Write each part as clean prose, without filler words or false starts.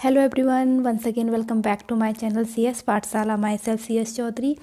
Hello everyone, once again welcome back to my channel C S Pathshala. Myself C S Chaudhary.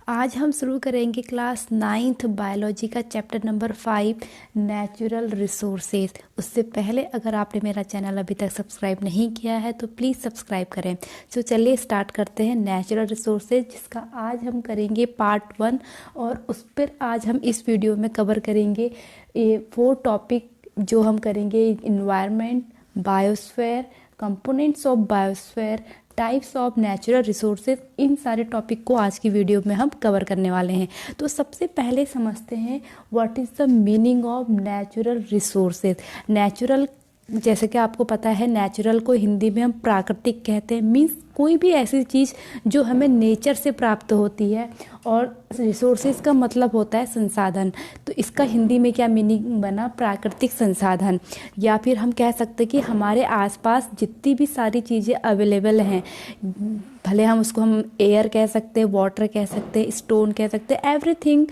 आज हम शुरू करेंगे class 9th biology का chapter number 5 natural resources. उससे पहले अगर आपने मेरा चैनल अभी तक सब्सक्राइब नहीं किया है तो प्लीज़ सब्सक्राइब करें। तो चलिए स्टार्ट करते हैं नेचुरल रिसोर्सेज, जिसका आज हम करेंगे पार्ट 1। और उस पर आज हम इस वीडियो में कवर करेंगे 4 टॉपिक जो हम करेंगे: environment, biosphere, components of biosphere, types of natural resources. इन सारे टॉपिक को आज की वीडियो में हम कवर करने वाले हैं। तो सबसे पहले समझते हैं what is the meaning of natural resources. Natural, जैसे कि आपको पता है, नेचुरल को हिंदी में हम प्राकृतिक कहते हैं। मीन्स कोई भी ऐसी चीज़ जो हमें नेचर से प्राप्त होती है। और रिसोर्सेज का मतलब होता है संसाधन। तो इसका हिंदी में क्या मीनिंग बना? प्राकृतिक संसाधन। या फिर हम कह सकते हैं कि हमारे आसपास जितनी भी सारी चीज़ें अवेलेबल हैं, भले हम उसको हम एयर कह सकते हैं, वाटर कह सकते हैं, स्टोन कह सकते हैं, एवरीथिंग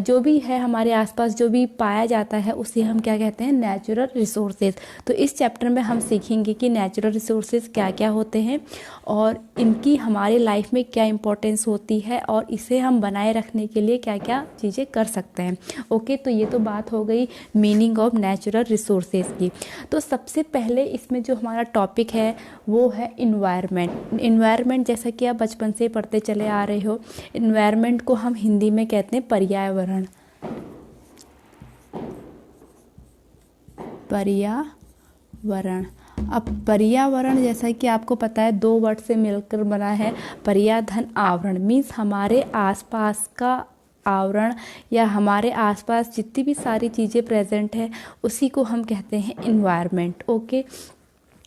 जो भी है हमारे आसपास जो भी पाया जाता है उसे हम क्या कहते हैं? Natural resources. तो इस चैप्टर में हम सीखेंगे कि नेचुरल रिसोर्सेज क्या क्या होते हैं और इनकी हमारी लाइफ में क्या इम्पोर्टेंस होती है और इसे हम बनाए रखने के लिए क्या क्या चीज़ें कर सकते हैं। ओके, तो ये तो बात हो गई मीनिंग ऑफ नेचुरल रिसोर्सेज की। तो सबसे पहले इसमें जो हमारा टॉपिक है वो है इन्वायरमेंट। इन्वायरमेंट जैसा कि आप बचपन से पढ़ते चले आ रहे हो, इन्वायरमेंट को हम हिंदी में कहते हैं पर्यावरण। पर्यावरण। अब पर्यावरण जैसा कि आपको पता है 2 वर्ड से मिलकर बना है, पर्या धन आवरण। मीन्स हमारे आसपास का आवरण या हमारे आसपास जितनी भी सारी चीज़ें प्रेजेंट है उसी को हम कहते हैं इन्वायरमेंट। ओके,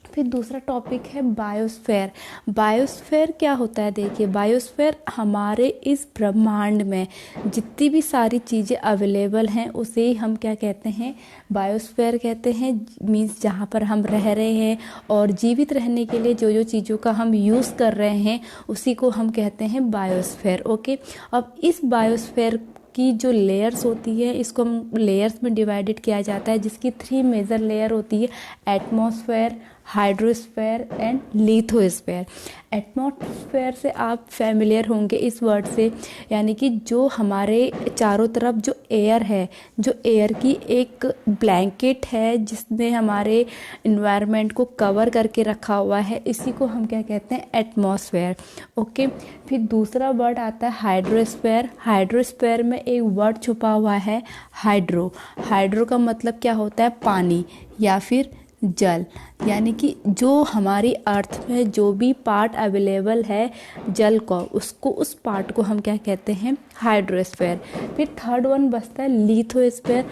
फिर दूसरा टॉपिक है बायोस्फीयर। बायोस्फीयर क्या होता है? देखिए, बायोस्फीयर हमारे इस ब्रह्मांड में जितनी भी सारी चीज़ें अवेलेबल हैं उसे हम क्या कहते हैं? बायोस्फीयर कहते हैं। मीन्स जहाँ पर हम रह रहे हैं और जीवित रहने के लिए जो जो चीज़ों का हम यूज़ कर रहे हैं उसी को हम कहते हैं बायोस्फीयर। ओके, अब इस बायोस्फीयर की जो लेयर्स होती है इसको हम लेयर्स में डिवाइडेड किया जाता है, जिसकी 3 मेजर लेयर होती है: atmosphere, hydrosphere and lithosphere. Atmosphere से आप फैमिलियर होंगे इस वर्ड से, यानी कि जो हमारे चारों तरफ जो एयर है, जो एयर की एक ब्लैंकेट है जिसने हमारे इन्वायरमेंट को कवर करके रखा हुआ है, इसी को हम क्या कहते हैं? एटमॉस्फेयर। ओके, फिर दूसरा वर्ड आता है हाइड्रोस्फीयर। हाइड्रोस्फीयर में एक वर्ड छुपा हुआ है, हाइड्रो। हाइड्रो का मतलब क्या होता है? पानी या फिर जल। यानी कि जो हमारी अर्थ में जो भी पार्ट अवेलेबल है जल को, उसको उस पार्ट को हम क्या कहते हैं? हाइड्रोस्फीयर। फिर थर्ड वन बचता है लिथोस्फीयर।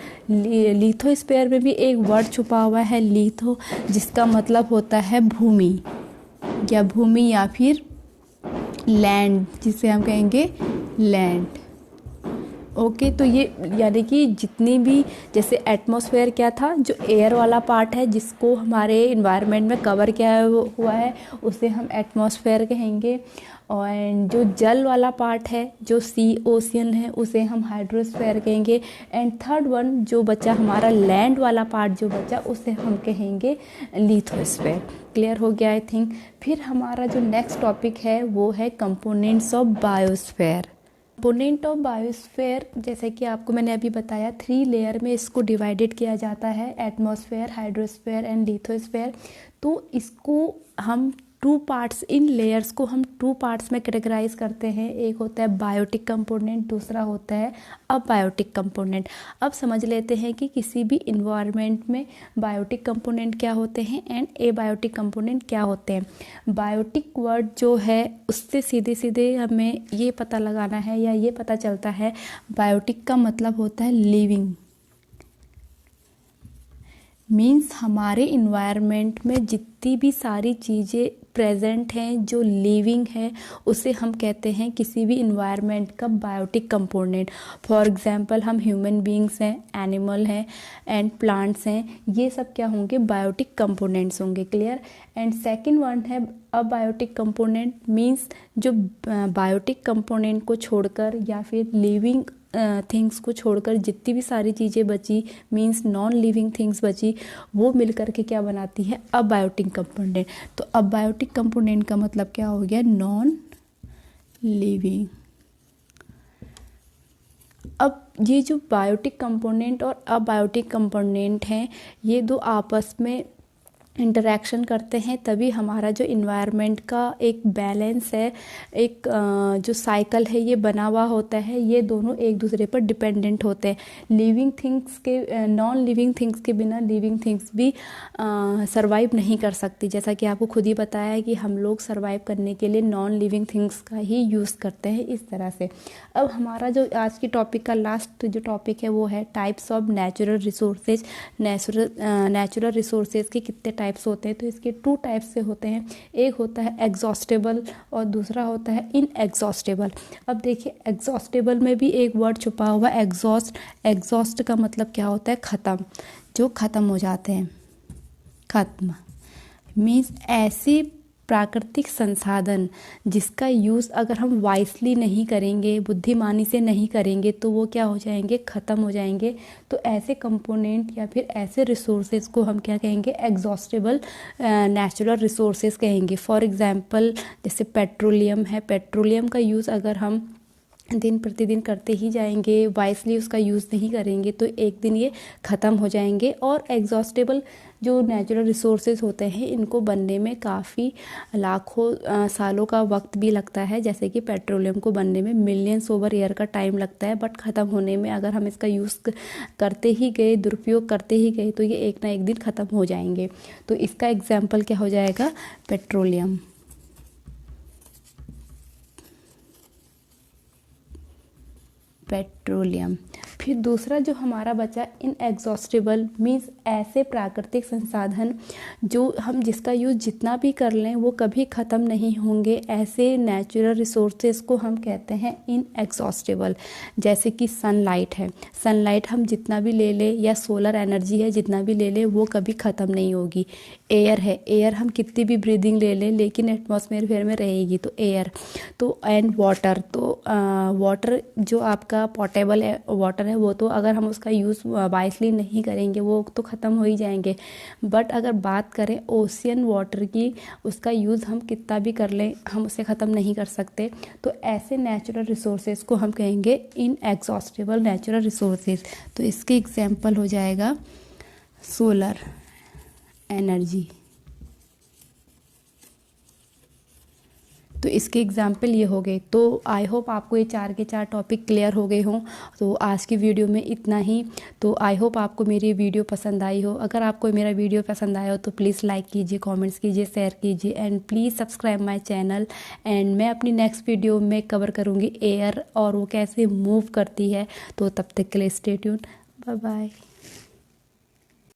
लिथोस्फीयर में भी एक वर्ड छुपा हुआ है, लिथो, जिसका मतलब होता है भूमि या फिर लैंड, जिसे हम कहेंगे लैंड। ओके, तो ये यानी कि जितनी भी, जैसे एटमॉस्फेयर क्या था? जो एयर वाला पार्ट है जिसको हमारे इन्वायरमेंट में कवर किया हुआ है उसे हम एटमॉस्फेयर कहेंगे। और जो जल वाला पार्ट है, जो सी ओशियन है, उसे हम हाइड्रोस्फीयर कहेंगे। एंड थर्ड वन जो बचा हमारा लैंड वाला पार्ट जो बचा उसे हम कहेंगे लिथोस्फीयर। क्लियर हो गया आई थिंक। फिर हमारा जो नेक्स्ट टॉपिक है वो है components of biosphere. Component of biosphere, जैसे कि आपको मैंने अभी बताया, 3 लेयर में इसको डिवाइडेड किया जाता है: एटमॉस्फेयर, हाइड्रोस्फीयर एंड लिथोस्फीयर। तो इसको हम 2 पार्ट्स, इन लेयर्स को हम 2 पार्ट्स में कैटेगराइज करते हैं। एक होता है बायोटिक कंपोनेंट, दूसरा होता है अबायोटिक कंपोनेंट। अब समझ लेते हैं कि किसी भी इन्वायरमेंट में बायोटिक कंपोनेंट क्या होते हैं एंड एबायोटिक कंपोनेंट क्या होते हैं। बायोटिक वर्ड जो है उससे सीधे सीधे हमें ये पता लगाना है या ये पता चलता है, बायोटिक का मतलब होता है लिविंग। मीन्स हमारे इन्वायरमेंट में जितनी भी सारी चीज़ें प्रेजेंट हैं जो लिविंग है उसे हम कहते हैं किसी भी इन्वायरमेंट का बायोटिक कंपोनेंट। फॉर एग्जांपल हम ह्यूमन बीइंग्स हैं, एनिमल हैं एंड प्लांट्स हैं, ये सब क्या होंगे? बायोटिक कंपोनेंट्स होंगे। क्लियर। एंड सेकंड वन है अबायोटिक कंपोनेंट। मीन्स जो बायोटिक कंपोनेंट को छोड़कर या फिर लिविंग थिंग्स को छोड़कर जितनी भी सारी चीज़ें बची, मीन्स नॉन लिविंग थिंग्स बची, वो मिलकर के क्या बनाती है, अबायोटिक कंपोनेंट। तो अबायोटिक कंपोनेंट का मतलब क्या हो गया, नॉन लिविंग। अब ये जो बायोटिक कंपोनेंट और अबायोटिक कंपोनेंट हैं, ये दो आपस में इंटरेक्शन करते हैं, तभी हमारा जो इन्वायरमेंट का एक बैलेंस है, एक जो साइकिल है ये बना हुआ होता है। ये दोनों एक दूसरे पर डिपेंडेंट होते हैं। लिविंग थिंग्स के, नॉन लिविंग थिंग्स के बिना लिविंग थिंग्स भी सरवाइव नहीं कर सकती। जैसा कि आपको खुद ही बताया है कि हम लोग सरवाइव करने के लिए नॉन लिविंग थिंग्स का ही यूज़ करते हैं, इस तरह से। अब हमारा जो आज की टॉपिक का लास्ट जो टॉपिक है वो है types of natural resources. Natural resources के कितने टाइप्स होते हैं, तो इसके 2 टाइप्स से होते हैं। एक होता है एग्जॉस्टेबल और दूसरा होता है इनएग्जॉस्टेबल। अब देखिए, एग्जॉस्टेबल में भी एक वर्ड छुपा हुआ है, एग्जॉस्ट। एग्जॉस्ट का मतलब क्या होता है, ख़त्म, जो ख़त्म हो जाते हैं। खत्म मीन्स ऐसे प्राकृतिक संसाधन जिसका यूज़ अगर हम वाइसली नहीं करेंगे, बुद्धिमानी से नहीं करेंगे, तो वो क्या हो जाएंगे, ख़त्म हो जाएंगे। तो ऐसे कंपोनेंट या फिर ऐसे रिसोर्सेज को हम क्या कहेंगे, एग्जॉस्टेबल नेचुरल रिसोर्सेज कहेंगे। फॉर एग्जांपल जैसे पेट्रोलियम है, पेट्रोलियम का यूज़ अगर हम दिन प्रतिदिन करते ही जाएंगे, वाइसली उसका यूज़ नहीं करेंगे, तो एक दिन ये ख़त्म हो जाएंगे। और एग्जॉस्टेबल जो नेचुरल रिसोर्सेज होते हैं, इनको बनने में काफ़ी लाखों सालों का वक्त भी लगता है। जैसे कि पेट्रोलियम को बनने में मिलियंस ओवर ईयर का टाइम लगता है, बट ख़त्म होने में अगर हम इसका यूज़ करते ही गए, दुरुपयोग करते ही गए, तो ये एक ना एक दिन ख़त्म हो जाएंगे। तो इसका एग्जाम्पल क्या हो जाएगा, पेट्रोलियम। पेट्रोलियम। फिर दूसरा जो हमारा बचा इनएग्जॉस्टेबल, मीन्स ऐसे प्राकृतिक संसाधन जो हम जिसका यूज़ जितना भी कर लें वो कभी ख़त्म नहीं होंगे। ऐसे नेचुरल रिसोर्सेज को हम कहते हैं इनएग्जॉस्टेबल। जैसे कि सनलाइट है, सनलाइट हम जितना भी ले लें, या सोलर एनर्जी है जितना भी ले लें, वो कभी ख़त्म नहीं होगी। एयर है, एयर हम कितनी भी ब्रीदिंग ले लें लेकिन एटमॉस्फेयर में रहेगी, तो एयर। तो एंड वाटर, तो वाटर जो आपका पोर्टेबल वाटर है, वो तो अगर हम उसका यूज़ वाइसली नहीं करेंगे वो तो ख़त्म हो ही जाएंगे। बट अगर बात करें ओशियन वाटर की, उसका यूज़ हम कितना भी कर लें, हम उसे ख़त्म नहीं कर सकते। तो ऐसे नेचुरल रिसोर्सेज को हम कहेंगे इनएग्जॉस्टेबल नेचुरल रिसोर्सेज। तो इसके एग्जाम्पल हो जाएगा सोलर एनर्जी। तो इसके एग्जाम्पल ये हो गए। तो आई होप आपको ये 4 के 4 टॉपिक क्लियर हो गए हों। तो आज की वीडियो में इतना ही। तो आई होप आपको मेरी वीडियो पसंद आई हो। अगर आपको मेरा वीडियो पसंद आया हो तो प्लीज़ लाइक कीजिए, कमेंट्स कीजिए, शेयर कीजिए, and please subscribe my channel. And मैं अपनी नेक्स्ट वीडियो में कवर करूँगी एयर और वो कैसे मूव करती है। तो तब तक के लिए स्टे ट्यून्ड, बाय बाय।